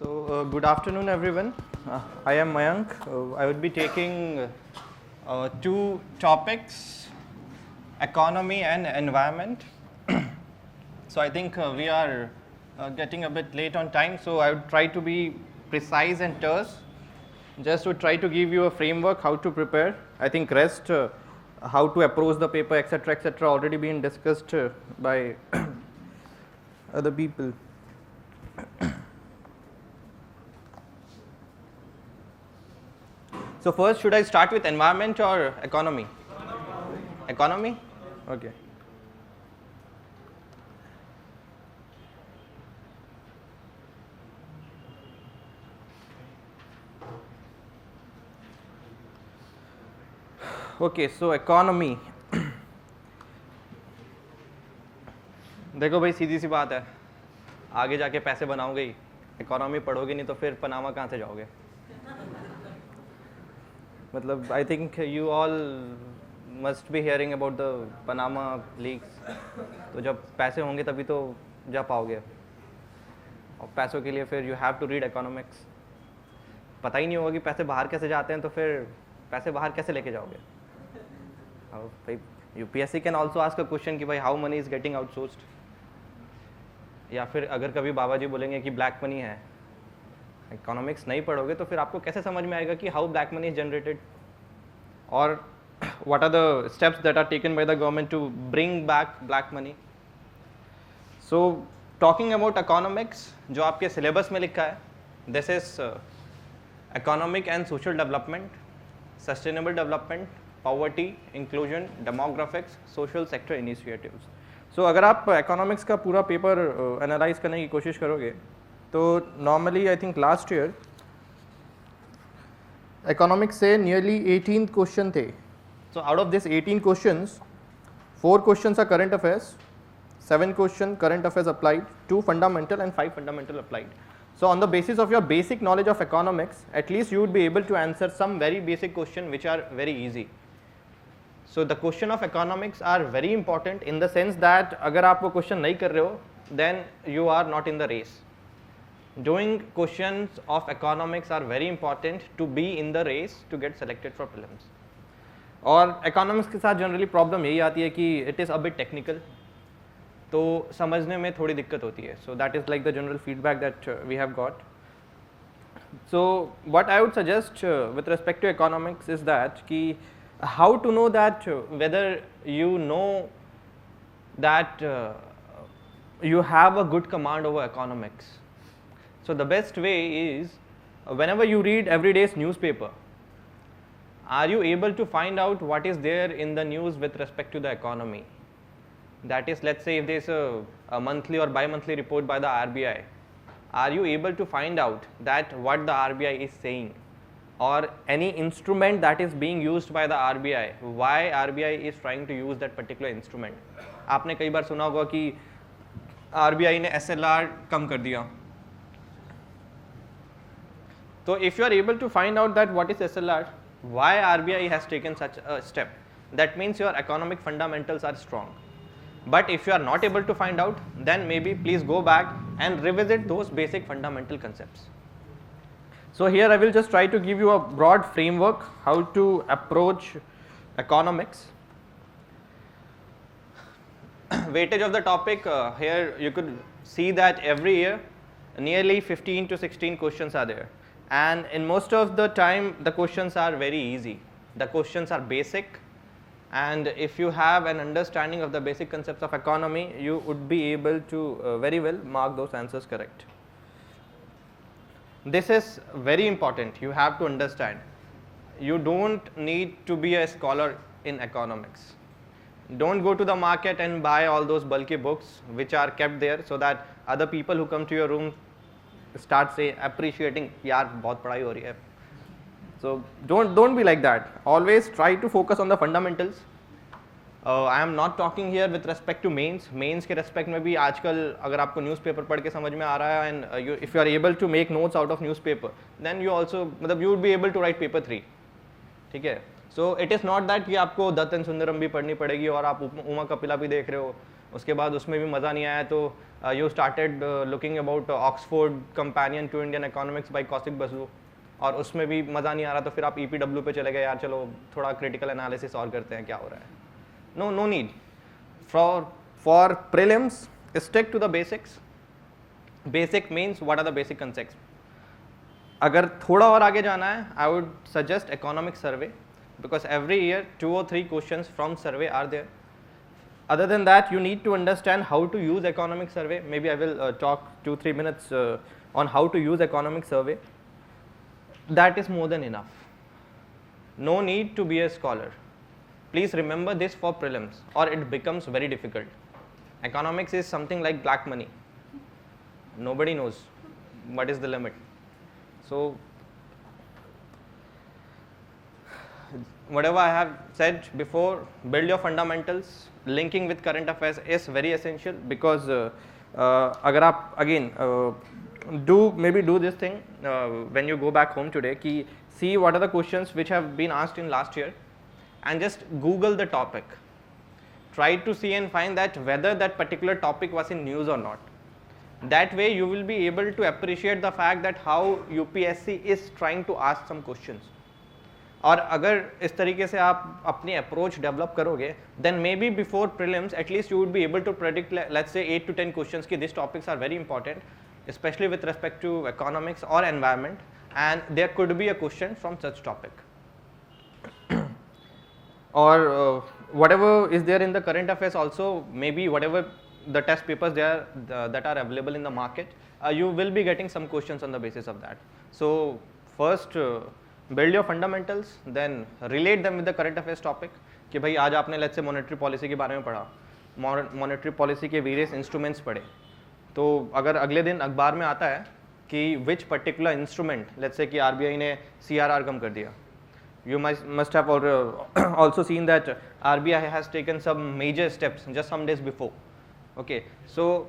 Good afternoon, everyone. I am Mayank. I would be taking two topics, economy and environment. So I think we are getting a bit late on time, so I would try to be precise and terse, just to try to give you a framework how to prepare. I think rest, how to approach the paper, etc., already been discussed by other people. So first, should I start with environment or economy? Economy? Okay. Okay, so economy. देखो भाई सीधी सी बात है, आगे जाके पैसे बनाओगे ही, economy पढ़ोगे नहीं तो फिर पनामा कहाँ से जाओगे? मतलब I think you all must be hearing about the Panama leaks. तो जब पैसे होंगे तभी तो जा पाओगे, और पैसों के लिए फिर you have to read economics. पता ही नहीं होगा कि पैसे बाहर कैसे जाते हैं, तो फिर पैसे बाहर कैसे लेके जाओगे? भाई UPSC can also ask a question कि भाई how money is getting outsourced, या फिर अगर कभी बाबा जी बोलेंगे कि ब्लैक मनी है, इकोनॉमिक्स नहीं पढ़ोगे तो फिर आपको कैसे समझ में आएगा कि how black money is generated, और what are the steps that are taken by the government to bring back black money. So talking about economics, जो आपके सिलेबस में लिखा है, this is economic and social development, sustainable development, poverty, inclusion, demographics, social sector initiatives. So अगर आप economics का पूरा paper analyse करने की कोशिश करोगे तो normally I think last year economics से नियरली 18 क्वेश्चन थे. So out of this 18 questions, 4 questions are current affairs, 7 question current affairs applied, 2 fundamental and 5 fundamental applied. So on the basis of your basic knowledge of economics, at least you would be able to answer some very basic question which are very easy. So the question of economics are very important in the sense that अगर आप वो question नहीं कर रहे हो, then you are not in the race. Doing questions of economics are very important to be in the race to get selected for prelims. और economics के साथ generally problem यही आती है कि it is a bit technical, तो समझने में थोड़ी दिक्कत होती है. So that is like the general feedback that we have got. So what I would suggest with respect to economics is that कि how to know that whether you know that you have a good command over economics. So the best way is whenever you read every day's newspaper, are you able to find out what is there in the news with respect to the economy? That is, let's say if there is a monthly or bi-monthly report by the RBI, are you able to find out that what the RBI is saying, or any instrument that is being used by the RBI, why RBI is trying to use that particular instrument? आपने कई बार सुना होगा कि RBI ने SLR कम कर दिया. तो if you are able to find out that what is SLR, why RBI has taken such a step, that means your economic fundamentals are strong. But if you are not able to find out, then maybe please go back and revisit those basic fundamental concepts. So here I will just try to give you a broad framework how to approach economics. Weightage of the topic, here you could see that every year nearly 15 to 16 questions are there, and in most of the time the questions are very easy. The questions are basic, and if you have an understanding of the basic concepts of economy, you would be able to very well mark those answers correct. This is very important, you have to understand. You don't need to be a scholar in economics. Don't go to the market and buy all those bulky books which are kept there so that other people who come to your room start say appreciating, yaar bahut padhai ho rahi hai. So don't be like that. Always try to focus on the fundamentals. I am not talking here with respect to mains. Mains के respect में भी आजकल अगर आपको newspaper पढ़ के समझ में आ रहा है, and if you are able to make notes out of newspaper, then you also मतलब you would be able to write paper 3. ठीक है. So it is not that कि आपको दत्तन सुंदरम भी पढ़नी पड़ेगी और आप उमा कपिला भी देख रहे हो, उसके बाद उसमें भी मज़ा नहीं आया तो you started looking about Oxford companion to Indian economics by Kaushik Basu, और उसमें भी मज़ा नहीं आ रहा तो फिर आप EPW पे चले गए, यार चलो थोड़ा क्रिटिकल एनालिसिस और करते हैं क्या हो रहा है. No need. For prelims, stick to the basics. Basic means what are the basic concepts. अगर थोड़ा और आगे जाना है, I would suggest economic survey, because every year 2 or 3 questions from survey are there. Other than that, you need to understand how to use economic survey. Maybe I will talk 2-3 minutes on how to use economic survey. That is more than enough. No need to be a scholar. Please remember this for prelims, or it becomes very difficult. Economics is something like black money. Nobody knows what is the limit. So whatever I have said before, build your fundamentals. Linking with current affairs is very essential, because agar aap again do this thing when you go back home today, ki see what are the questions which have been asked in last year, and just Google the topic. Try to see and find that whether that particular topic was in news or not. That way you will be able to appreciate the fact that how UPSC is trying to ask some questions. और अगर इस तरीके से आप अपनी approach develop करोगे, then maybe before prelims at least you would be able to predict, let's say 8 to 10 questions कि these topics are very important, especially with respect to economics or environment, and there could be a question from such topic. Or whatever is there in the current affairs also, maybe whatever the test papers there that are available in the market, you will be getting some questions on the basis of that. So first build your fundamentals, then relate them with the current affairs topic. कि भाई आज आपने let's say monetary policy के बारे में पढ़ा, monetary policy के various instruments पढ़े, तो अगर अगले दिन अखबार में आता है कि which particular instrument, let's say कि RBI ने CRR कम कर दिया, you must have also seen that RBI has taken some major steps just some days before. Okay, so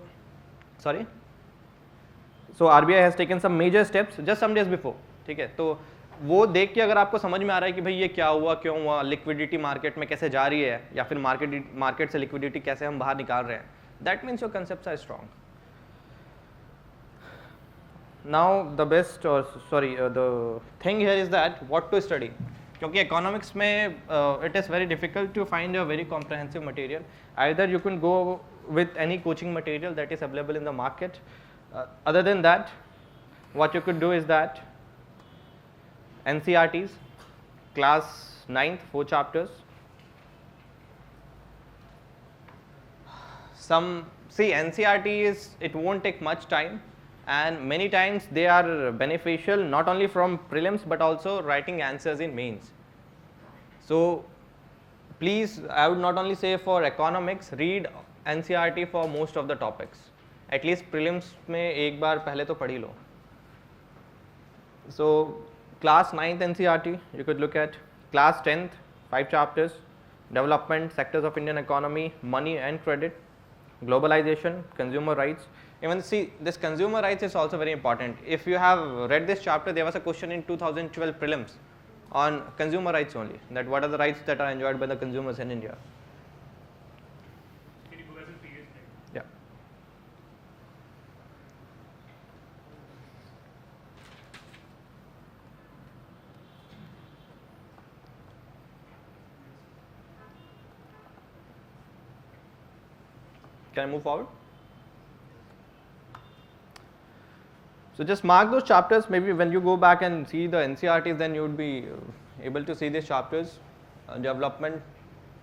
RBI has taken some major steps just some days before. ठीक है, तो वो देख के अगर आपको समझ में आ रहा है कि भाई ये क्या हुआ, क्यों हुआ, लिक्विडिटी मार्केट में कैसे जा रही है, या फिर मार्केट से लिक्विडिटी कैसे हम बाहर निकाल रहे हैं, that means your concepts are strong. Now the best the thing here is that what to study, क्योंकि इकोनॉमिक्स में it is very difficult to find a very comprehensive material. Either you can go with any coaching material that is available in the market. Other than that, what you could do is that NCERTs, class 9th, 4 chapters. NCERT it won't take much time, and many times they are beneficial not only from prelims but also writing answers in mains. So please, I would not only say for economics, read NCERT for most of the topics. At least prelims में एक बार पहले तो पढ़ ही लो. So class 9th NCERT you could look at. Class 10th 5 chapters: development, sectors of Indian economy, money and credit, globalization, consumer rights. Even see, this consumer rights is also very important. If you have read this chapter, there was a question in 2012 prelims on consumer rights only, that what are the rights that are enjoyed by the consumers in India. Yeah. Can I move forward? So just mark those chapters. Maybe when you go back and see the NCERTs, then you would be able to see these chapters. Development,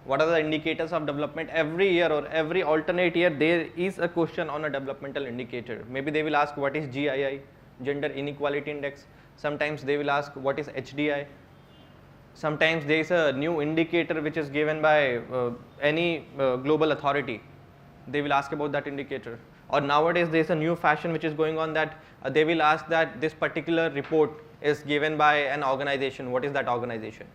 what are the indicators of development? Every year or every alternate year there is a question on a developmental indicator. Maybe they will ask what is GII, Gender Inequality Index. Sometimes they will ask what is HDI. Sometimes there is a new indicator which is given by any global authority. They will ask about that indicator. Or nowadays there is a new fashion which is going on, that they will ask that this particular report is given by an organization. What is that organization?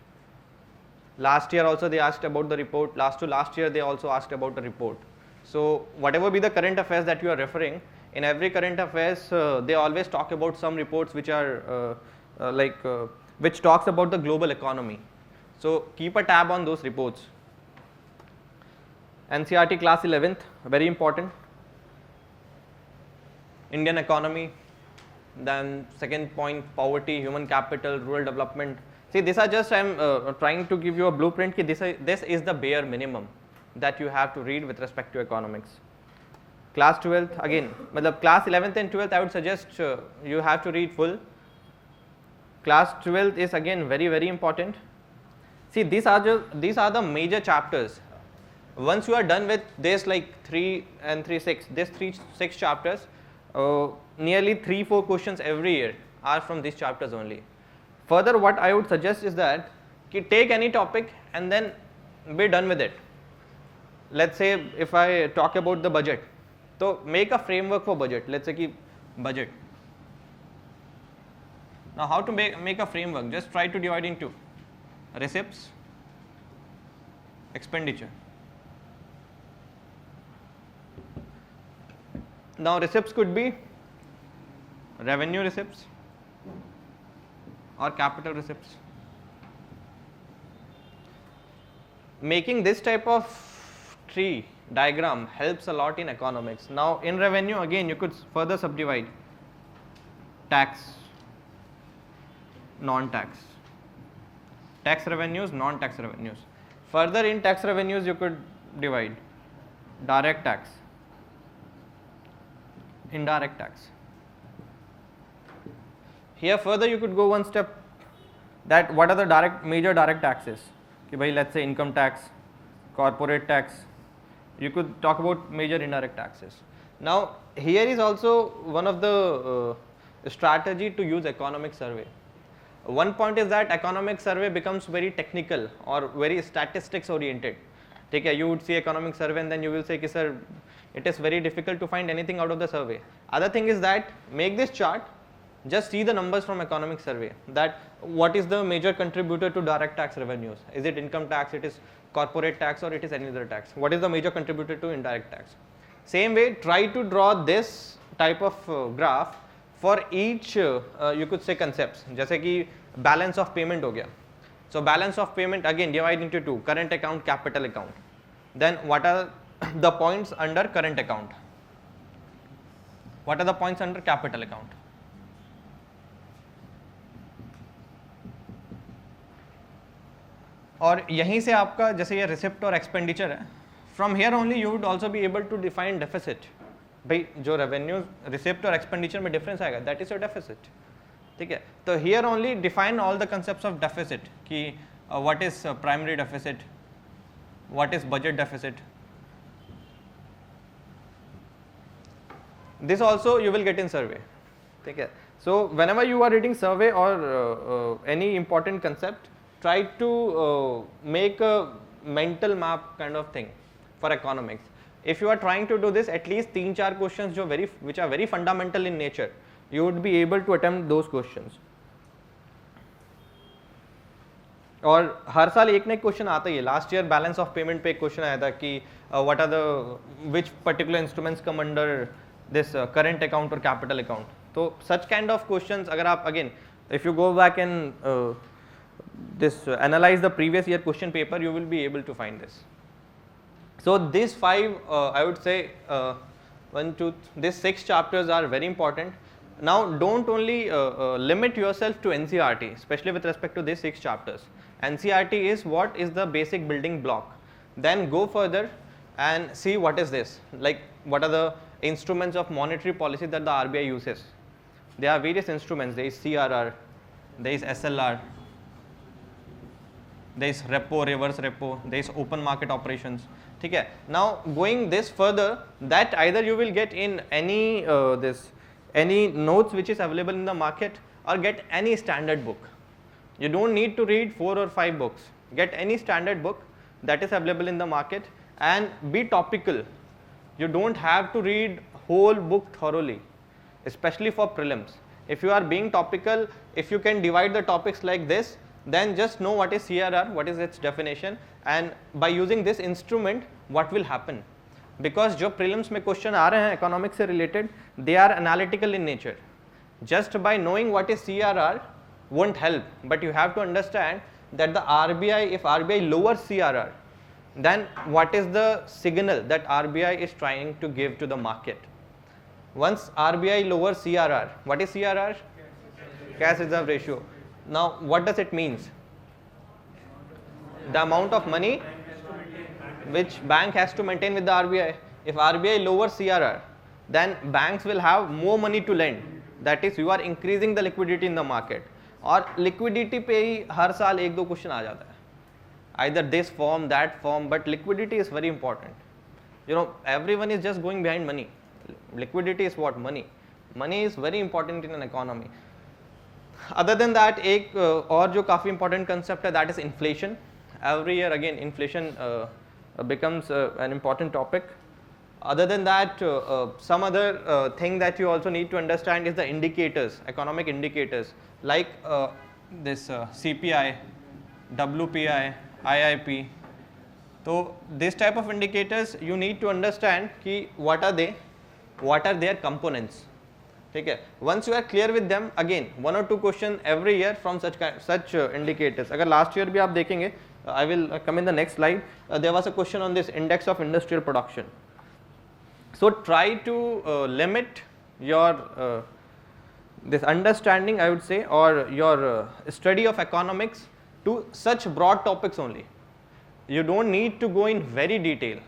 Last year also they asked about the report. Last to last year they also asked about the report. So whatever be the current affairs that you are referring, in every current affairs they always talk about some reports which are which talks about the global economy. So keep a tab on those reports. NCERT class 11th, very important. Indian economy, then second point, poverty, human capital, rural development. See, these are just, I am trying to give you a blueprint ki this is the bare minimum that you have to read with respect to economics. Class 12th, again, matlab class 11th and 12th I would suggest you have to read full. Class 12th is again very important. See, these are the major chapters. Once you are done with this, like 3 and 3, 6, this 6 chapters, nearly 3-4 questions every year are from these chapters only. Further, what I would suggest is that take any topic and then be done with it. Let's say if I talk about the budget, so make a framework for budget. Let's say ki budget. Now how to make a framework? Just try to divide into receipts, expenditure. Now receipts could be revenue receipts or capital receipts. Making this type of tree diagram helps a lot in economics. Now in revenue, again you could further subdivide tax, non-tax, tax revenues, non-tax revenues. Further in tax revenues you could divide direct tax, indirect tax. Here further you could go one step, that what are the major direct taxes. Okay, bhai, let's say income tax, corporate tax. You could talk about major indirect taxes. Now here is also one of the strategy to use economic survey. One point is that economic survey becomes very technical or very statistics oriented. Okay, you would see economic survey and then you will say ki sir, it is very difficult to find anything out of the survey. Other thing is that make this chart, just see the numbers from economic survey, that what is the major contributor to direct tax revenues. Is it income tax, it is corporate tax, or it is any other tax? What is the major contributor to indirect tax? Same way, try to draw this type of graph for each you could say concepts. जैसे कि balance of payment हो गया. So balance of payment again divide into two: current account, capital account. Then what are the points under current account? What are the points under capital account? और यहीं से आपका जैसे ये रिसिप्ट और expenditure है, from here only you would also be able to define deficit. भाई जो रेवेन्यू रिसिप्ट और एक्सपेंडिचर में डिफरेंस आएगा, दैट इज योर डेफिसिट. ठीक है, तो here only define all the concepts of deficit कि what is primary deficit, what is budget deficit. This also you will get in survey. ठीक है, so whenever you are reading survey और any important concept, try to make a mental map kind of thing for economics. If you are trying to do this, at least 3-4 questions which are very fundamental in nature, you would be able to attempt those questions. और हर साल एक ना एक question आता ही है. Last year balance of payment पे एक क्वेश्चन आया था कि what are the which particular instruments come under this current account और कैपिटल अकाउंट. तो सच काइंड ऑफ क्वेश्चंस अगर आप again if you go back and analyze the previous year question paper, you will be able to find this. So these 5 I would say 6 chapters are very important. Now don't only limit yourself to NCERT, especially with respect to these 6 chapters. NCERT is what is the basic building block. Then go further and see what is this, like what are the instruments of monetary policy that the RBI uses. There are various instruments. There is CRR, there is SLR, there is repo, reverse repo, there is open market operations. ठीक है, now going this further, that either you will get in any notes which is available in the market or get any standard book. You don't need to read 4 or 5 books. Get any standard book that is available in the market and be topical. You don't have to read whole book thoroughly, especially for prelims. If you are being topical, if you can divide the topics like this, then just know what is CRR, what is its definition, and by using this instrument what will happen. Because जो prelims में question आ रहे हैं economics से related, they are analytical in nature. Just by knowing what is CRR won't help, but you have to understand that the RBI, if RBI lowers CRR, then what is the signal that RBI is trying to give to the market? Once RBI lowers CRR, what is CRR? Cash reserve ratio. Now what does it means? The amount of money which bank has to maintain with the RBI. If RBI lowers CRR, then banks will have more money to lend. That is, you are increasing the liquidity in the market. और liquidity पे ही हर साल एक दो question आ जाता है. Either this form, that form, but liquidity is very important. You know, everyone is just going behind money. Liquidity is what? Money. Money is very important in an economy. Other than that, एक और जो काफ़ी important concept है, that is inflation. Every year again inflation becomes an important topic. Other than that, some other thing that you also need to understand is the indicators, economic indicators, like this CPI, WPI, IIP. So this type of indicators you need to understand कि what are they, what are their components. ठीक है, once you are clear with them, again 1 or 2 question every year from such indicators. अगर last year भी आप देखेंगे, I will come in the next slide, there was a question on this index of industrial production. So try to limit your this understanding, I would say, or your study of economics to such broad topics only. You don't need to go in very detail.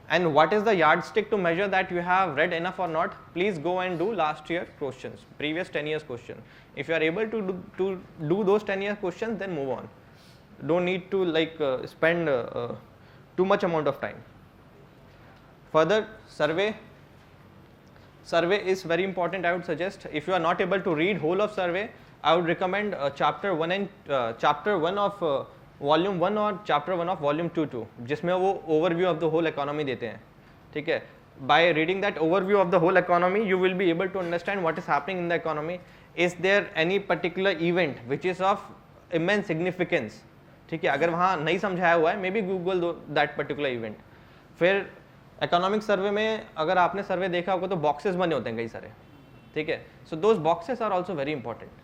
And what is the yardstick to measure that you have read enough or not? Please go and do last year questions, previous 10 years question. If you are able to do those 10 years questions, then move on. Don't need to like spend too much amount of time. Further, survey is very important. I would suggest, if you are not able to read whole of survey, I would recommend chapter 1 and chapter 1 of volume 1 और chapter 1 of volume 2 जिसमें वो overview of the whole economy देते हैं. ठीक है, by reading that overview of the whole economy, you will be able to understand what is happening in the economy. Is there any particular event which is of immense significance? ठीक है, अगर वहाँ नहीं समझाया हुआ है, maybe Google that particular event. फिर economic survey में अगर आपने survey देखा होगा तो boxes बने होते हैं कई सारे. ठीक है, so those boxes are also very important.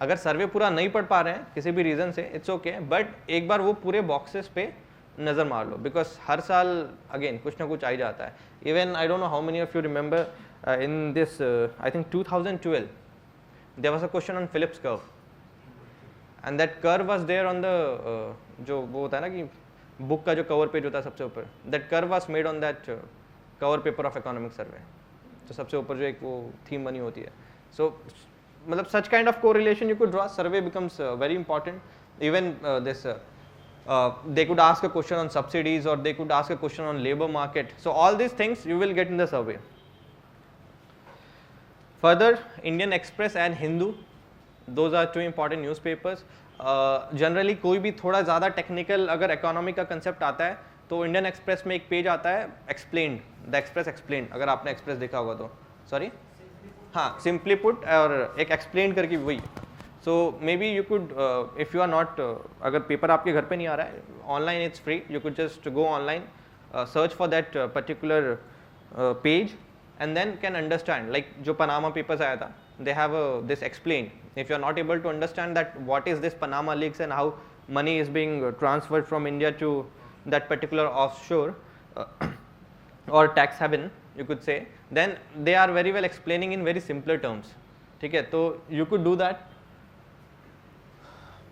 अगर सर्वे पूरा नहीं पढ़ पा रहे हैं किसी भी रीज़न से, इट्स ओके, बट एक बार वो पूरे बॉक्सेस पे नज़र मार लो, बिकॉज हर साल अगेन कुछ ना कुछ आ ही जाता है. Even I don't know how many of you remember in this I think 2012 there was a question on Phillips curve, and that curve was there on the जो वो होता है ना कि बुक का जो कवर पेज होता है सबसे ऊपर, that curve was made on that cover paper of economic survey. तो सबसे ऊपर जो एक वो थीम बनी होती है. सो मतलब such kind of correlation you could draw. Survey becomes very important. Even they could ask a question on subsidies, or they could ask a question on labor market. So all these things you will get in the survey. Further, Indian Express and Hindu, those are two important newspapers. Generally कोई भी थोड़ा ज़्यादा technical अगर economic का concept आता है तो Indian Express में एक पेज आता है explained, the Express explained. अगर आपने Express देखा होगा तो, sorry, हाँ, सिंपली पुट और एक एक्सप्लेन करके वही. So maybe you could, if you are not, अगर पेपर आपके घर पे नहीं आ रहा है, online it's free, you could just go online, search for that particular page and then can understand. Like जो पनामा पेपर्स आया था, they have this explain. If you are not able to understand that what is this Panama leaks and how money is being transferred from India to that particular of शोर or tax haven, you could say, then they are very well explaining in very simpler terms. ठीक है, तो you could do that.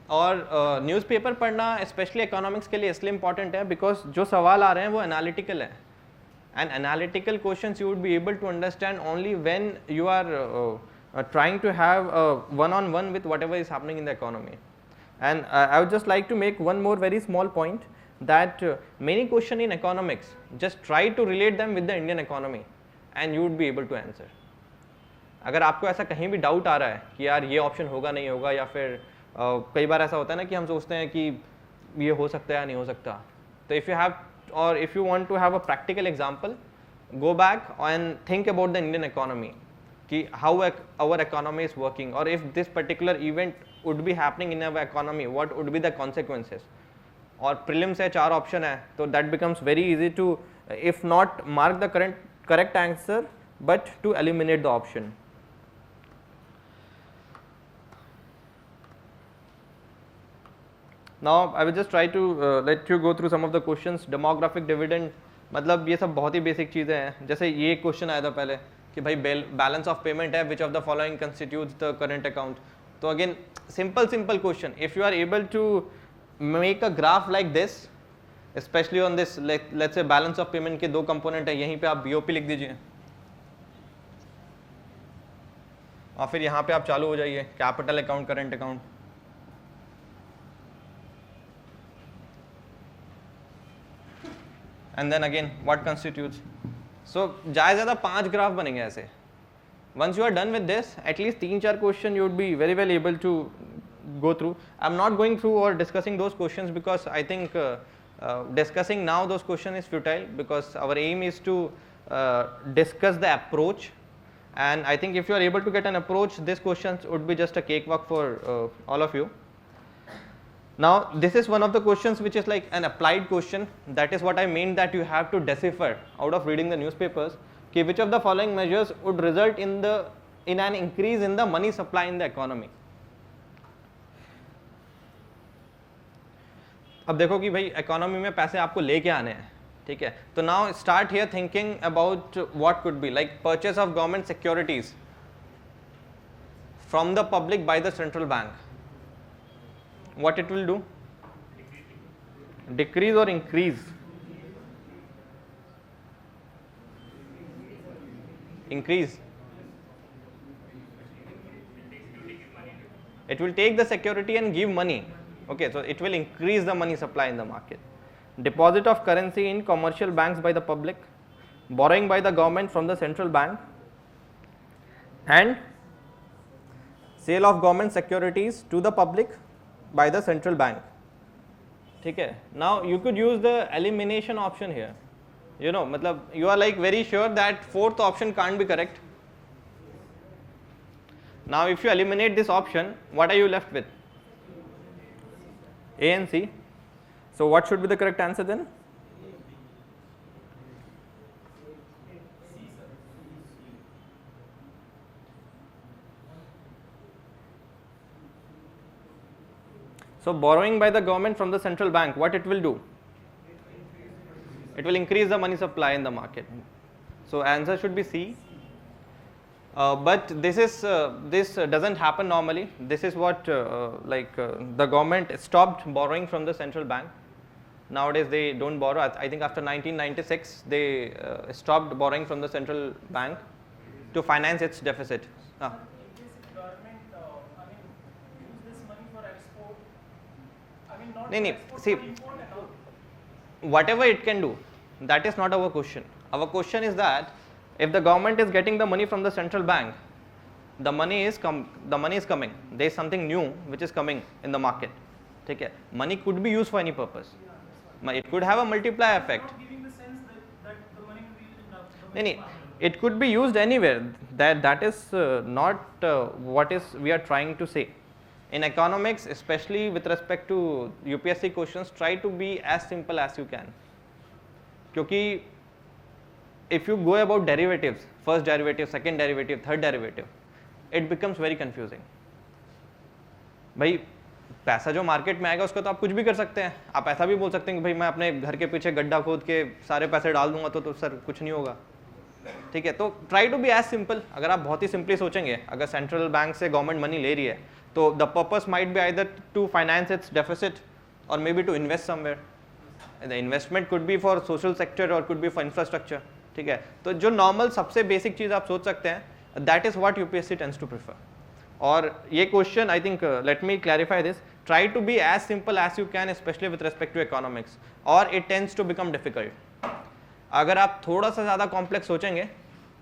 और newspaper पढ़ना specially economics के लिए इसलिए important है बिकॉज जो सवाल आ रहे हैं वो एनालिटिकल है, and analytical questions you would be able to understand only when you are trying to have a one-on-one with whatever is happening in the economy. And I would just like to make one more very small point, that many question in economics, just try to relate them with the Indian economy and you would be able to answer. अगर आपको ऐसा कहीं भी doubt आ रहा है कि यार ये ऑप्शन होगा नहीं होगा, या फिर कई बार ऐसा होता है ना कि हम सोचते हैं कि ये हो सकता है या नहीं हो सकता, तो इफ़ यू हैव, और if you want to have a practical example, go back and think about the Indian economy कि how our economy is working, और if this particular event would be happening in our economy, what would be the consequences. और prelims है, 4 option है, तो that becomes very easy to, if not mark the correct answer, but to eliminate the option. Now I will just try to let you go through some of the questions. Demographic dividend, मतलब ये सब बहुत ही basic चीज़ें हैं. जैसे ये question आया था पहले कि भाई बैलेंस ऑफ पेमेंट है, which of the following constitutes the current account. तो again simple question. If you are able to make a graph like this, specially on this, let's say balance of payment के 2 component है, यहीं पे आप BOP लिख दीजिए और फिर यहाँ पे आप चालू हो जाइए capital account, current account. And then again what constitutes. So ज़्यादा 5 ग्राफ बनेंगे ऐसे. Once you are done with this, at least 3-4 question you would be very well able to go through. I'm not going through or discussing those questions because I think discussing now those questions is futile, because our aim is to discuss the approach, and I think if you are able to get an approach, these questions would be just a cakewalk for all of you. Now this is one of the questions which is like an applied question. That is what I mean, that you have to decipher out of reading the newspapers. Which of the following measures would result in an increase in the money supply in the economy. अब देखो कि भाई economy में पैसे आपको लेके आने हैं, ठीक है. तो now start here thinking about what could be like purchase of government securities from the public by the central bank. What it will do? Decrease और increase? Increase. It will take the security and give money. Okay, so it will increase the money supply in the market. Deposit of currency in commercial banks by the public, borrowing by the government from the central bank, and sale of government securities to the public by the central bank. ठीक है. Now you could use the elimination option here. You know, मतलब you are like very sure that 4th option can't be correct. Now if you eliminate this option, what are you left with? A and C. So what should be the correct answer then? So borrowing by the government from the central bank, what it will do? It will increase the money supply in the market. So answer should be C. But this doesn't happen normally. This is what the government stopped borrowing from the central bank. Nowadays they don't borrow. I think after 1996 they stopped borrowing from the central bank to finance its deficit. Government, use this money for export. Not No, export, see, for import and all. whatever it can do, that is not our question. Our question is that if the government is getting the money from the central bank, the money is coming. There is something new which is coming in the market. ठीक है. Money could be used for any purpose. It could have a multiplier effect. Not giving the sense that the money will be used in the नहीं, it could be used anywhere. That is not what is we are trying to say. In economics, especially with respect to UPSC questions, try to be as simple as you can. क्योंकि if you go about derivatives, first derivative, second derivative, third derivative, it becomes very confusing. भाई पैसा जो market में आएगा उसको तो आप कुछ भी कर सकते हैं. आप ऐसा भी बोल सकते हैं कि भाई मैं अपने घर के पीछे गड्ढा खोद के सारे पैसे डाल दूंगा तो सर कुछ नहीं होगा. ठीक है. तो try to be as simple. अगर आप बहुत ही सिंपली सोचेंगे, अगर सेंट्रल बैंक से गवर्नमेंट मनी ले रही है तो the purpose might be either to finance its deficit और maybe to invest somewhere. The investment could be for social sector और कुड बी फॉर इंफ्रास्ट्रक्चर. ठीक है. तो जो नॉर्मल सबसे बेसिक चीज़ आप सोच सकते हैं, that is what UPSC tends to prefer. और ये question I think let me clarify this, try to be as simple as you can, specially with respect to economics, और it tends to become difficult. अगर आप थोड़ा सा ज़्यादा complex सोचेंगे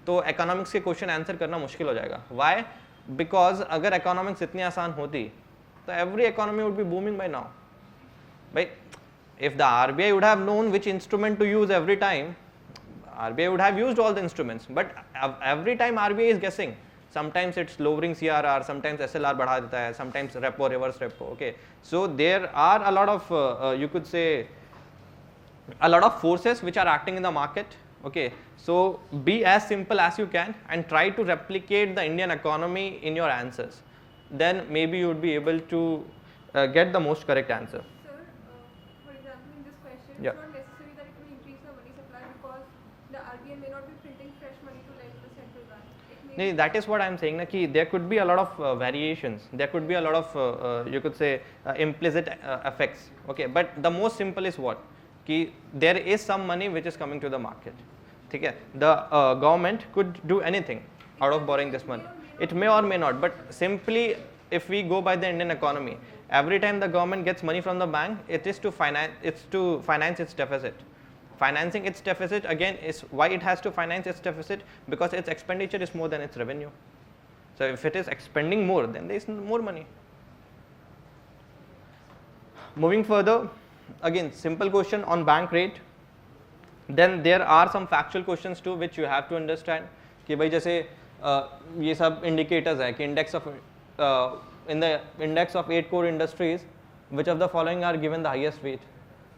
तो इकोनॉमिक्स के क्वेश्चन आंसर करना मुश्किल हो जाएगा. वाई? बिकॉज अगर इकोनॉमिक्स इतनी आसान होती तो every economy would be booming by now. भाई if the RBI would have known which instrument to use every time, RBI would have used all the instruments, but every time RBI is guessing. Sometimes it's lowering CRR, sometimes SLR बढ़ा देता है, sometimes repo, reverse repo. Okay, so there are a lot of you could say a lot of forces which are acting in the market. Okay, so be as simple as you can and try to replicate the Indian economy in your answers. Then maybe you would be able to get the most correct answer. Sir, Yeah. It's not necessary that it will increase the money supply because the RBI may not be printing fresh money to lend to the central bank. It may No, that is what I am saying na ki there could be a lot of variations, there could be a lot of you could say implicit effects, okay, but the most simple is what ki there is some money which is coming to the market, ठीक है, the government could do anything out of borrowing this money, it may or may not, but simply if we go by the Indian economy, every time the government gets money from the bank, it is to finance its deficit. Financing its deficit again is why it has to finance its deficit, because its expenditure is more than its revenue. So if it is expending more, then there is more money. Moving further, again simple question on bank rate. Then there are some factual questions too which you have to understand कि भाई जैसे ये सब indicators है कि in the index of 8 core industries, which of the following are given the highest weight?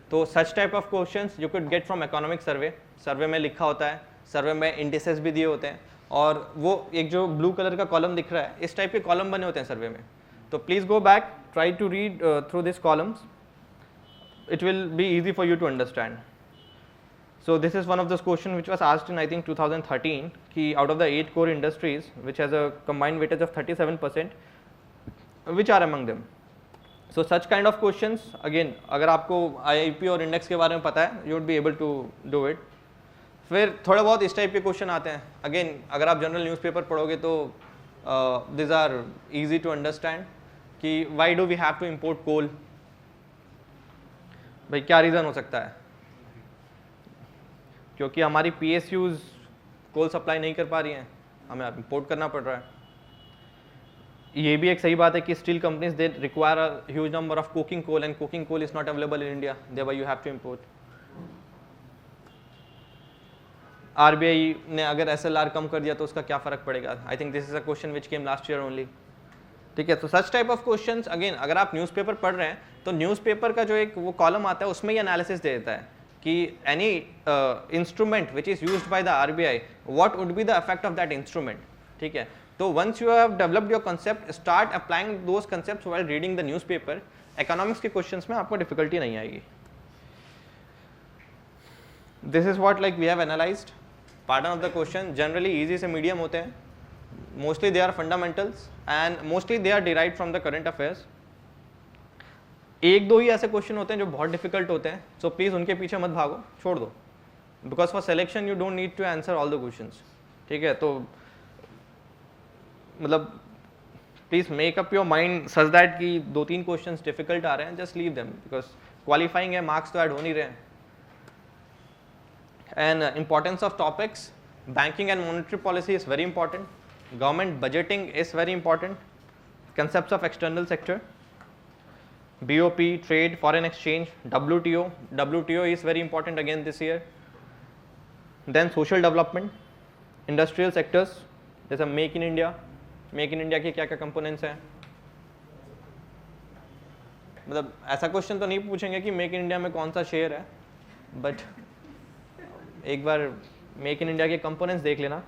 तो such type of questions you could get from economic survey. सर्वे में लिखा होता है, सर्वे में indices भी दिए होते हैं, और वो एक जो ब्लू कलर का कॉलम दिख रहा है, इस टाइप के कॉलम बने होते हैं सर्वे में. तो please go back, try to read through this columns, it will be easy for you to understand. So this is one of those questions which was asked in I think 2013 कि out of the 8 core industries which has a combined weightage of 37%, which are among them? So such kind of questions again अगर आपको IIP और index के बारे में पता है you would be able to do it. फिर थोड़े बहुत इस टाइप के क्वेश्चन आते हैं. अगेन अगर आप जनरल न्यूज़पेपर पढ़ोगे तो this are easy to understand कि why do we have to import coal. भाई क्या रीज़न हो सकता है? क्योंकि हमारी PSUs कोल सप्लाई नहीं कर पा रही हैं, हमें इम्पोर्ट करना पड़ रहा है. ये भी एक सही बात है कि steel companies they require a huge number of coking coal and coking coal is not available in India, thereby you have to import. RBI ने अगर SLR कम कर दिया तो उसका क्या फ़र्क पड़ेगा? I think this is a question which came last year only. ठीक है, तो such type of questions again अगर आप न्यूज़पेपर पढ़ रहे हैं तो न्यूज़पेपर का जो एक वो कॉलम आता है उसमें ये एनालिसिस दे देता है कि any instrument which is used by the RBI, what would be the effect of that instrument. ठीक है, तो once you have developed your concept, start applying those concepts while reading the newspaper. Economics के questions में आपको difficulty नहीं आएगी. This is what like we have analyzed. Pattern of the question generally easy से medium होते हैं. Mostly they are fundamentals and mostly they are derived from the current affairs. एक दो ही ऐसे क्वेश्चन होते हैं जो बहुत डिफिकल्ट होते हैं, सो प्लीज़ उनके पीछे मत भागो, छोड़ दो, because for selection you don't need to answer all the questions. ठीक है, तो मतलब please make up your mind such that कि 2-3 क्वेश्चंस डिफिकल्ट आ रहे हैं, just leave them, because qualifying है, मार्क्स तो ऐड हो नहीं रहे हैं. And importance of topics, banking and monetary policy is very important, government budgeting is very important, concepts of external sector, BOP, trade, foreign exchange, WTO is very important again this year. Then social development, industrial sectors, जैसे make in India. Make in India के क्या क्या components हैं? मतलब ऐसा question तो नहीं पूछेंगे कि मेक इन इंडिया में कौन सा शेयर है, बट एक बार मेक इन इंडिया के कंपोनेंट्स देख लेना.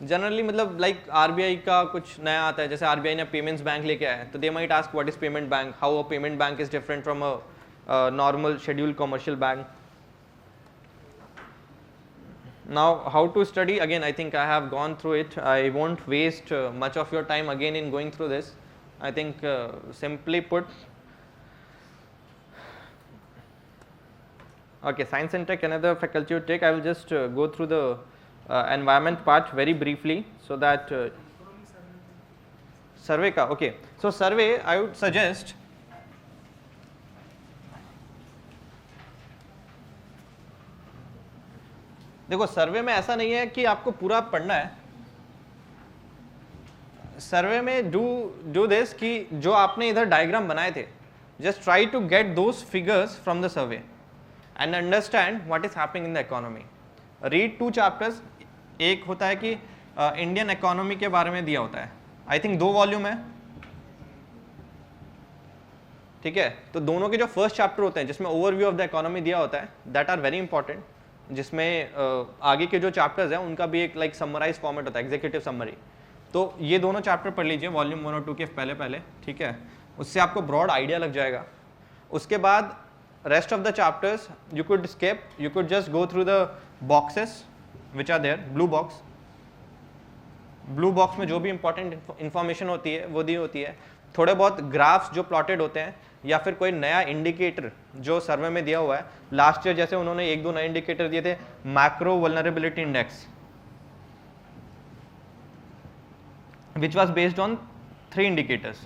जनरली मतलब लाइक RBI का कुछ नया आता है, जैसे RBI ने पेमेंट्स बैंक लेके आया है, तो they might ask what is payment bank, how a payment bank is different from a normal scheduled commercial bank. Now how to study, again I think I have gone through it. I won't waste much of your time again in going through this. I think simply put, okay, science and tech, another faculty you take. I will just go through the environment part very briefly, so that survey ka, okay, so survey I would suggest देखो सर्वे में ऐसा नहीं है कि आपको पूरा पढ़ना है. सर्वे में डू दिस कि जो आपने इधर डायग्राम बनाए थे, just try to get those figures from the survey and understand what is happening in the economy. Read 2 chapters. एक होता है कि इंडियन इकोनॉमी के बारे में दिया होता है, आई थिंक 2 वॉल्यूम है. ठीक है, तो दोनों के जो फर्स्ट चैप्टर होते हैं जिसमें ओवरव्यू ऑफ द इकोनॉमी दिया होता है, दैट आर वेरी इंपॉर्टेंट. जिसमें आगे के जो चैप्टर्स हैं उनका भी एक लाइक समराइज फॉर्मेट होता है, एग्जीक्यूटिव समरी. तो ये दोनों चैप्टर पढ़ लीजिए वॉल्यूम 1 और 2 के पहले, ठीक है, उससे आपको ब्रॉड आइडिया लग जाएगा. उसके बाद rest of the chapters you could skip, you could just go through the boxes which are there. blue box में जो भी important information होती है वो दी होती है. थोड़े बहुत ग्राफ्स जो प्लॉटेड होते हैं या फिर कोई नया इंडिकेटर जो सर्वे में दिया हुआ है. लास्ट ईयर जैसे उन्होंने एक दो नए इंडिकेटर दिए थे, macro vulnerability index which was based on 3 indicators.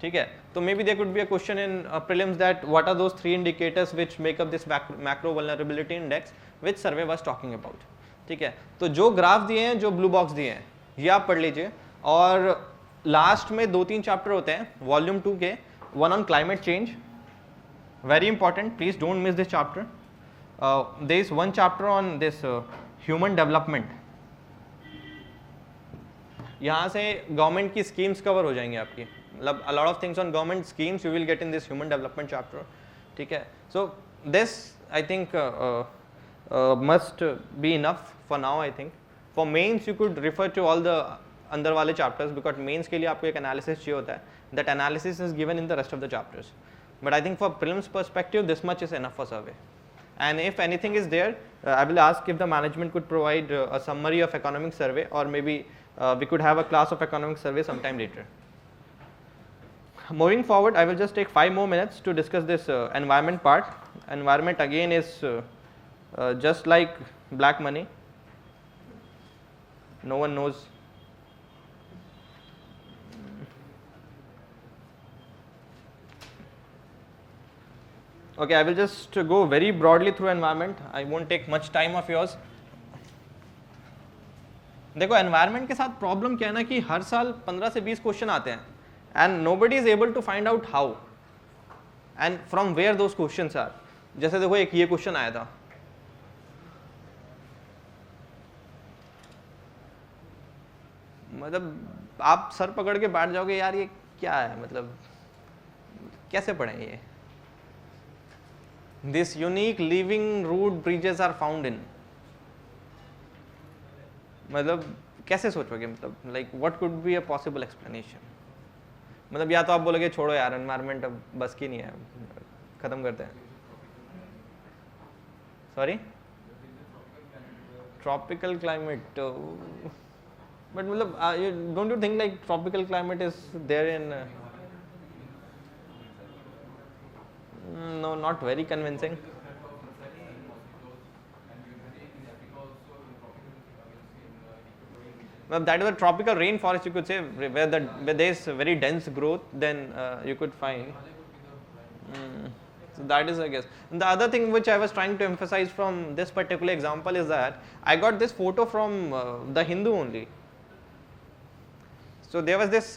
ठीक है, तो maybe there could be a question in prelims that what are those 3 indicators which make up this macro vulnerability index which survey was talking about. ठीक है, तो जो graph दिए हैं, जो ब्लू बॉक्स दिए हैं, ये आप पढ़ लीजिए. और लास्ट में 2-3 चैप्टर होते हैं वॉल्यूम 2 के. One on climate change, very important, please don't miss this chapter. There is one chapter on this human development. यहाँ से गवर्नमेंट की स्कीम्स कवर हो जाएंगी आपकी, मतलब a lot of things on government schemes you will get in this human development chapter. ठीक है, so this I think must be enough for now. I think for mains you could refer to all the अंदर वाले chapters because mains के लिए आपको एक analysis चाहिए होता है. That analysis is given in the rest of the chapters. But I think for prelims perspective this much is enough for survey. And if anything is there, I will ask if the management could provide a summary of economic survey, or maybe we could have a class of economic survey sometime later. Moving forward, I will just take 5 more minutes to discuss this environment part. Environment again is just like black money. No one knows. Okay, I will just go very broadly through environment. I won't take much time of yours. देखो environment के साथ problem क्या है ना कि हर साल 15 से 20 question आते हैं and nobody is able to find out how and from where those questions are. जैसे देखो एक ये क्वेश्चन आया था, मतलब आप सर पकड़ के बैठ जाओगे यार ये क्या है, मतलब कैसे पढ़ें ये. This unique living root bridges are found in, मतलब कैसे सोचोगे, मतलब like what could be a possible explanation. मतलब या तो आप बोलोगे छोड़ो यार एनवायरनमेंट अब बस की नहीं है, खत्म करते हैं. सॉरी, ट्रॉपिकल क्लाइमेट, बट मतलब don't you think like tropical climate is there in, no not very convincing. Well, that is a tropical rainforest, you could say, where there is very dense growth, then you could find. So that is, I guess. And the other thing which I was trying to emphasize from this particular example is that I got this photo from the Hindu only. So there was this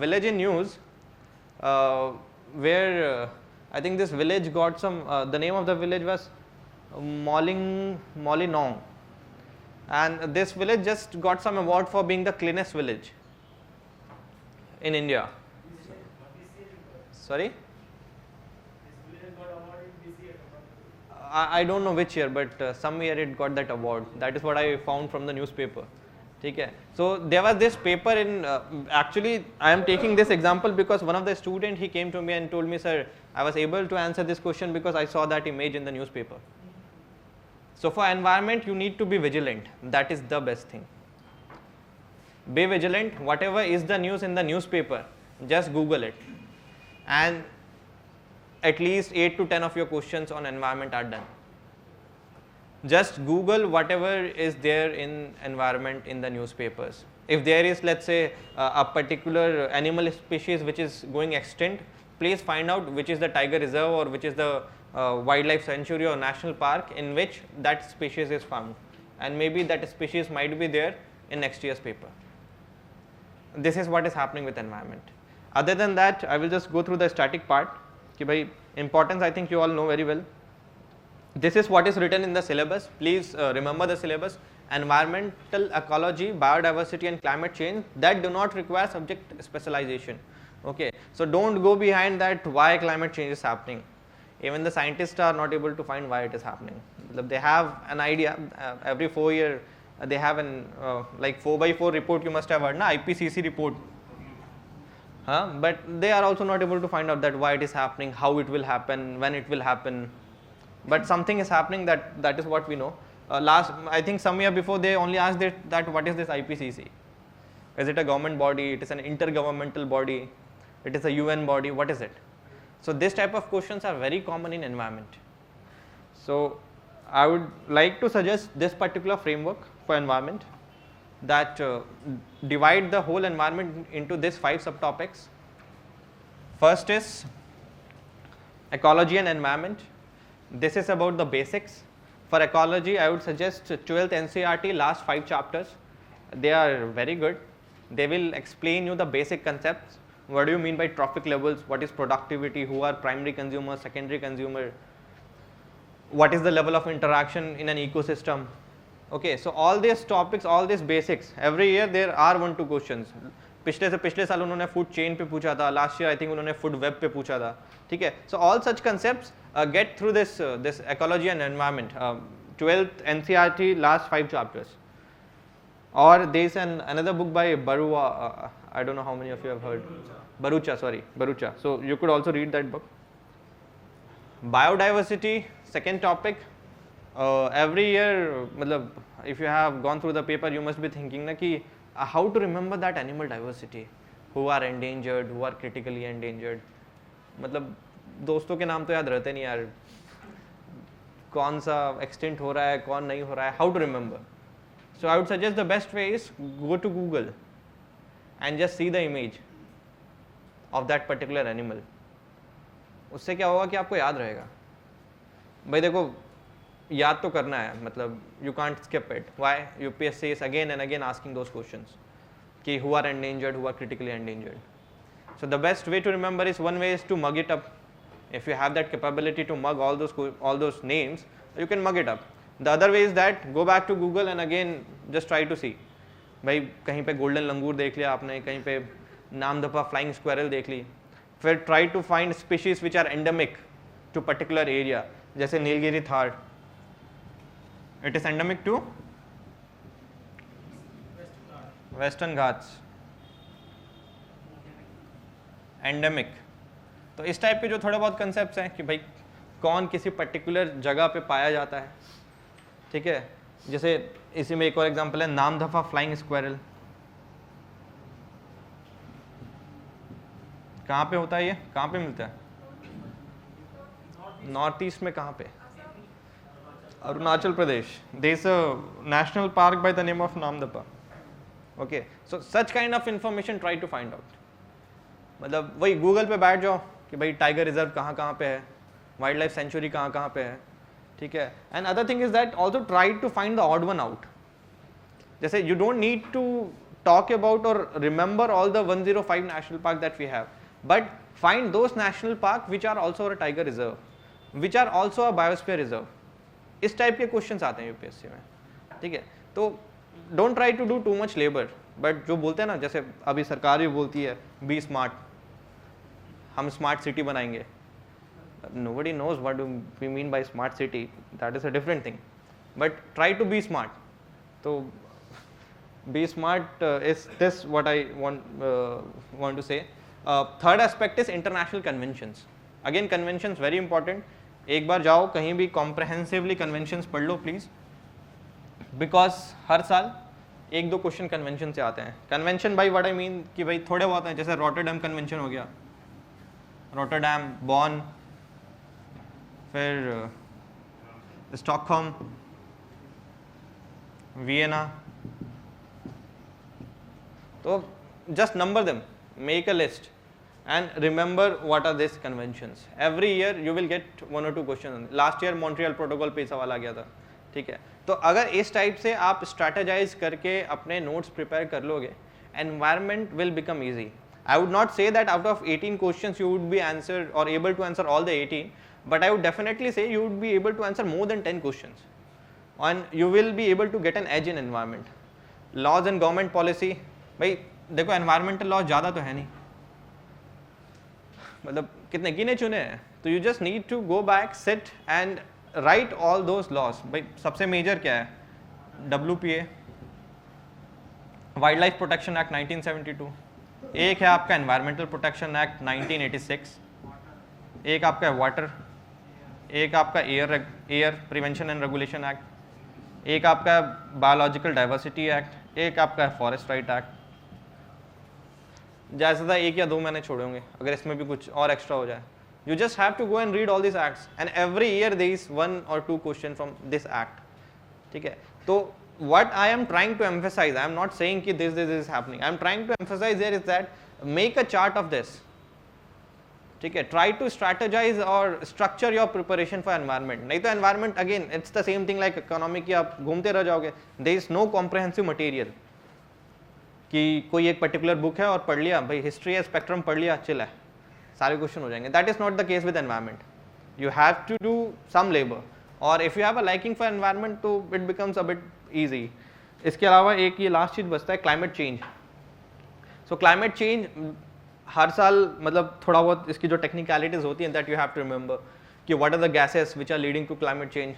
village in news where I think this village got some. The name of the village was Molinong. And this village just got some award for being the cleanest village in India. Sorry? I don't know which year, but some year it got that award. That is what I found from the newspaper. Okay. So there was this paper in, actually I am taking this example because one of the student, he came to me and told me, sir, I was able to answer this question because I saw that image in the newspaper. So for environment, you need to be vigilant. That is the best thing. Be vigilant. Whatever is the news in the newspaper, just Google it. And at least 8 to 10 of your questions on environment are done. Just Google whatever is there in environment in the newspapers. If there is, let's say, a particular animal species which is going extinct, please find out which is the tiger reserve or which is the wildlife sanctuary or national park in which that species is found, and maybe that species might be there in next year's paper. This is what is happening with environment. Other than that, I will just go through the static part. Ki bhai, importance I think you all know very well. This is what is written in the syllabus. Please remember the syllabus. Environmental ecology, biodiversity and climate change that do not require subject specialization. Okay, so don't go behind that why climate change is happening. Even the scientists are not able to find why it is happening. They have an idea. Every 4 year they have an like 4x4 report, you must have heard, na, IPCC report. But they are also not able to find out that why it is happening, how it will happen, when it will happen. But something is happening, that is what we know. I think some year before, they only asked that what is this IPCC? Is it a government body? It is an intergovernmental body? It is a UN body? What is it? So this type of questions are very common in environment. So I would like to suggest this particular framework for environment, that divide the whole environment into these 5 subtopics. First is ecology and environment. This is about the basics. For ecology, I would suggest 12th NCERT last 5 chapters. They are very good. They will explain you the basic concepts. What do you mean by trophic levels? What is productivity? Who are primary consumer, secondary consumer? What is the level of interaction in an ecosystem? Okay, so all these topics, all these basics, every year there are 1-2 questions. पिछले साल उन्होंने food chain पे पूछा था, last year I think उन्होंने food web पे पूछा था, ठीक है. So all such concepts get through this ecology and environment, 12th NCERT last 5 chapters. Or there is another book by Barua, I don't know how many of you have heard. Barucha. So you could also read that book. Biodiversity, second topic. Every year, if you have gone through the paper, you must be thinking na ki, how to remember that animal diversity, who are endangered, who are critically endangered. दोस्तों के नाम तो याद रहते नहीं यार, कौन सा एक्सटेंट हो रहा है, कौन नहीं हो रहा है, how to remember. So I would suggest the best way is go to Google and just see the image of that particular animal. उससे क्या होगा कि आपको याद रहेगा. भाई देखो, याद तो करना है, you can't skip it. Why? UPSC is again and again asking those questions कि who are endangered, who are critically endangered. So the best way to remember is, one way is to mug it up. If you have that capability to mug all those names, you can mug it up. The other way is that go back to Google and again just try to see. भाई कहीं पे golden लंगूर देख लिया आपने, कहीं पे Namdapha flying squirrel देख ली, फिर try to find species which are endemic to particular area. जैसे Nilgiri Thar, it is endemic to Western Ghats. Endemic. तो इस टाइप के जो थोड़े बहुत कंसेप्ट्स हैं कि भाई कौन किसी पर्टिकुलर जगह पे पाया जाता है, ठीक है. जैसे इसी में एक और एग्जांपल है नामदफा फ्लाइंग स्क्वेरल. कहाँ पे होता है ये, कहाँ पे मिलता है? नॉर्थ ईस्ट में. कहाँ पे? Arunachal Pradesh. There is a national park by the name of Namdapha. Okay, so such kind of information try to find out. वही गूगल पे बैठ जाओ कि भाई टाइगर रिजर्व कहाँ कहाँ पे है, वाइल्ड लाइफ सेंचुरी कहाँ कहाँ पे है, ठीक है. And other thing is that also try to find the odd one out. जैसे you don't need to talk about और remember all the 105 national park that we have, but find those national park which are also a tiger reserve, which are also a biosphere reserve. इस type के question आते हैं UPSC में, ठीक है. तो don't try to do too much labour, but जो बोलते हैं ना, जैसे अभी सरकार भी बोलती है बी स्मार्ट, हम स्मार्ट सिटी बनाएंगे. Nobody knows what do we mean by smart city. That is a different thing. But try to be smart. So be smart is this what I want to say. Third aspect is international conventions. Again, conventions very important. एक बार जाओ कहीं भी comprehensively conventions पढ़ लो please. Because हर साल 1-2 question convention से आते हैं. Convention by what I mean कि भाई थोड़े बहुत हैं, जैसे रॉटरडैम कन्वेंशन हो गया, रॉटरडैम, बॉन, फिर स्टॉकहोम, वियना. तो just number them, make a list and remember what are these conventions. Every year you will get 1 or 2 questions. Last year Montreal Protocol पे सवाल आ गया था, ठीक है. तो अगर इस टाइप से आप स्ट्रैटेजाइज करके अपने नोट्स प्रिपेयर कर लोगे, environment will become easy. I would not say that out of 18 questions you would be answered or able to answer all the 18, but I would definitely say you would be able to answer more than 10 questions and you will be able to get an edge in environment. Laws and government policy, भाई देखो environmental laws ज़्यादा तो है नहीं, कितने गिने चुने हैं. तो you just need to go back, sit and write all those laws. भाई सबसे मेजर क्या है? WPA, wildlife protection act 1972, एक है आपका एनवायरमेंटल प्रोटेक्शन एक्ट 1986, एक आपका है वाटर, एक आपका air prevention and regulation act, एक आपका बायोलॉजिकल डाइवर्सिटी एक्ट, एक आपका है फॉरेस्ट राइट एक्ट। जैसा था एक या दो मैंने छोड़े होंगे, अगर इसमें भी कुछ और एक्स्ट्रा हो जाए। You just have to go and read all these acts and every year there is 1 or 2 question from this act. ठीक है, तो what I am trying to emphasize, I am not saying कि this is happening, I am trying to emphasize here is that make a chart of this. ठीक है, try to strategize or structure your preparation for environment. नहीं तो environment again it's the same thing like economy की आप घूमते रह जाओगे, there is no comprehensive material कि कोई एक पर्टिकुलर बुक है और पढ़ लिया, भाई हिस्ट्री है स्पेक्ट्रम पढ़ लिया चिल है, सारे क्वेश्चन हो जाएंगे। That is not the case with environment, you have to do some labour, और if you have a liking for environment तो it becomes a bit easy. इसके अलावा एक ये लास्ट चीज बचता है क्लाइमेट चेंज। सो क्लाइमेट चेंज हर साल मतलब थोड़ा बहुत इसकी जो टेक्निकलिटीज होती हैं that you have to remember कि what are the gases which are leading to climate change,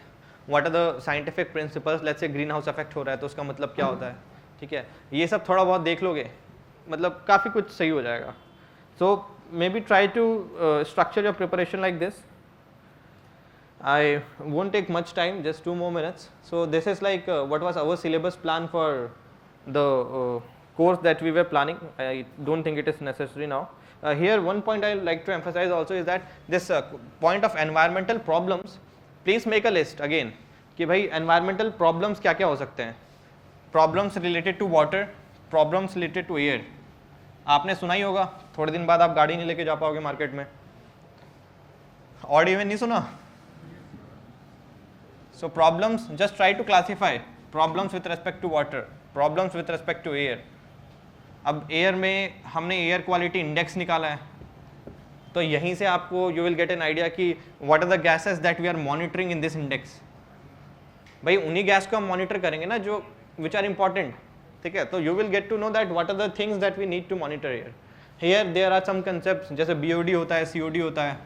what are the scientific principles, let's say greenhouse effect हो रहा है तो उसका मतलब क्या होता है। ठीक है, ये सब थोड़ा बहुत देख लोगे मतलब काफ़ी कुछ सही हो जाएगा। सो maybe try to structure your preparation like this. I won't take much time, just 2 more minutes. So this is like what was our syllabus plan for the course that we were planning. I don't think it is necessary now. Here one point I like to emphasize also is that this point of environmental problems, please make a list again कि भाई environmental problems क्या क्या हो सकते हैं। Problems related to water, problems related to air. आपने सुना ही होगा, थोड़े दिन बाद आप गाड़ी नहीं लेके जा पाओगे मार्केट में, ऑड इवन नहीं सुना। So problems just try to classify problems with respect to water, problems with respect to air. अब एयर में हमने एयर क्वालिटी इंडेक्स निकाला है, तो यहीं से आपको you will get an idea कि what are the gases that we are monitoring in this index. भाई उन्हीं गैस को हम मॉनिटर करेंगे ना जो विच आर इंपॉर्टेंट। ठीक है, तो you will get to know that what are the things that we need to monitor here there are some concepts जैसे बीओडी होता है, सीओडी होता है,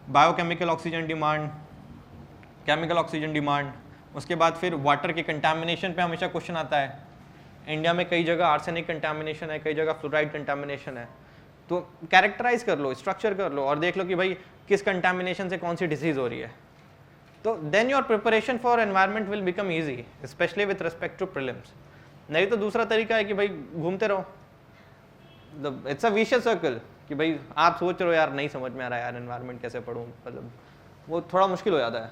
biochemical oxygen demand, chemical oxygen demand. उसके बाद फिर वाटर के कंटामिनेशन पे हमेशा क्वेश्चन आता है। इंडिया में कई जगह आर्सेनिक कंटामिनेशन है, कई जगह फ्लोराइड कंटामिनेशन है, तो कैरेक्टराइज कर लो, स्ट्रक्चर कर लो और देख लो कि भाई किस कंटामिनेशन से कौन सी डिसीज हो रही है। तो then your preparation for environment will become easy, specially with respect to prelims. नहीं तो दूसरा तरीका है कि भाई घूमते रहो, इट्स अ विशियस सर्कल कि भाई आप सोच रहे हो यार नहीं समझ में आ रहा है यार एनवायरनमेंट कैसे पढूं, मतलब वो थोड़ा मुश्किल हो जाता है।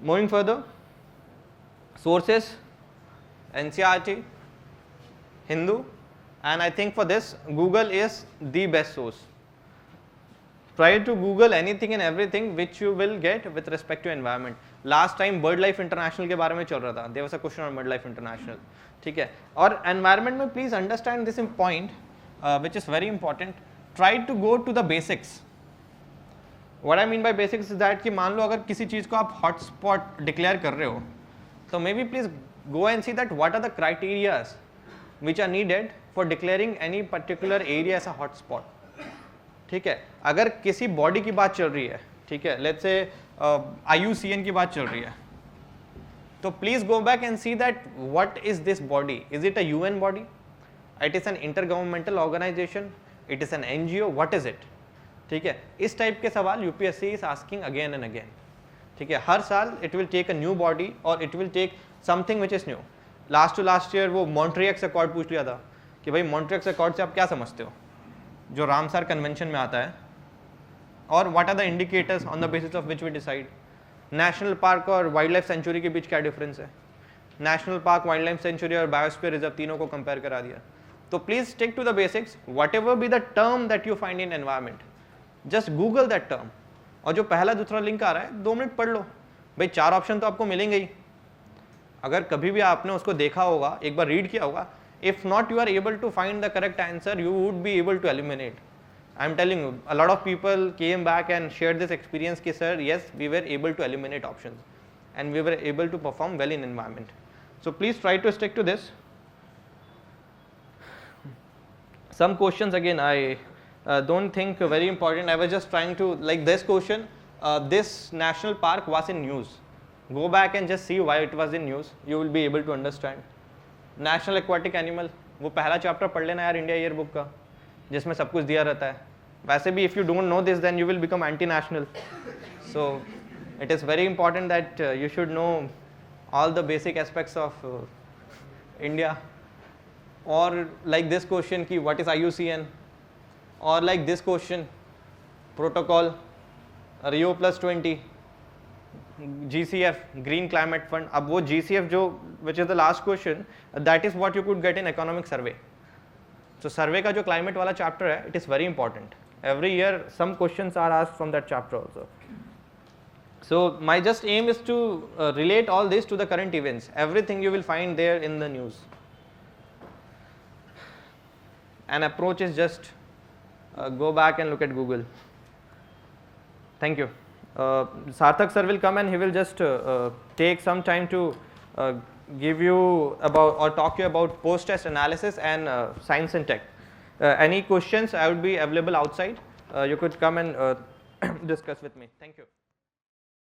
Moving further, sources NCERT, Hindu, and I think for this Google is the best source. Try to Google anything and everything which you will get with respect to environment. Last time Bird Life International के बारे में चल रहा था, there was a question on Bird Life International. ठीक है, और environment में please understand this point which is very important. Try to go to the basics. What I mean by basics is that कि मान लो अगर किसी चीज़ को आप hotspot declare कर रहे हो, तो maybe please go and see that what are the criteria which are needed for declaring any particular area as a hotspot. ठीक है, अगर किसी बॉडी की बात चल रही है, ठीक है, लेट्स से IUCN की बात चल रही है, तो please go back and see that what is this body, is it a UN body, it is an intergovernmental organisation, it is an NGO, what is it. ठीक है, इस टाइप के सवाल UPSC is asking again and again. ठीक है, हर साल it will take a new body और it will take something which is new. Last year वो मॉन्ट्रियक्स अकॉर्ड पूछ लिया था कि भाई मॉन्ट्रियक्स अकॉर्ड से आप क्या समझते हो, जो रामसर कन्वेंशन में आता है, और what are the indicators on the basis of which we decide. National park और वाइल्ड लाइफ सेंचुरी के बीच क्या डिफरेंस है, national park, wildlife sanctuary और बायोस्फीयर रिजर्व तीनों को कंपेयर करा दिया। तो please stick to the basics, whatever be the term that you find in environment, just Google that term, और जो पहला दूसरा लिंक आ रहा है 2 मिनट पढ़ लो। भाई 4 ऑप्शन तो आपको मिलेंगे ही, अगर कभी भी आपने उसको देखा होगा, एक बार रीड किया होगा, if not you are able to find the correct answer, you would be able to eliminate. I am telling you, a lot of people came back and shared this experience कि sir, yes, we were able to eliminate options and we were able to perform well in environment. So please try to stick to this. Some questions again I don't think very important. I was just trying to, like this question, this national park was in news. Go back and just see why it was in news. You will be able to understand. National aquatic animal, वो पहला chapter पढ़ लेना यार India year book का, जिसमें सब कुछ दिया रहता है. वैसे भी if you don't know this then you will become anti national. So it is very important that you should know all the basic aspects of India. Or like this question ki what is IUCN, or like this question protocol Rio +20 GCF Green Climate Fund. अब वो GCF जो which is the last question, that is what you could get in economic survey. So survey का जो climate वाला chapter है, it is very important. Every year some questions are asked from that chapter also. So my just aim is to relate all this to the current events. Everything you will find there in the news. An approach is just go back and look at Google. Thank you. Sarthak sir will come and he will just take some time to give you about or talk you about post-test analysis and science and tech. Any questions, I would be available outside. You could come and discuss with me. Thank you.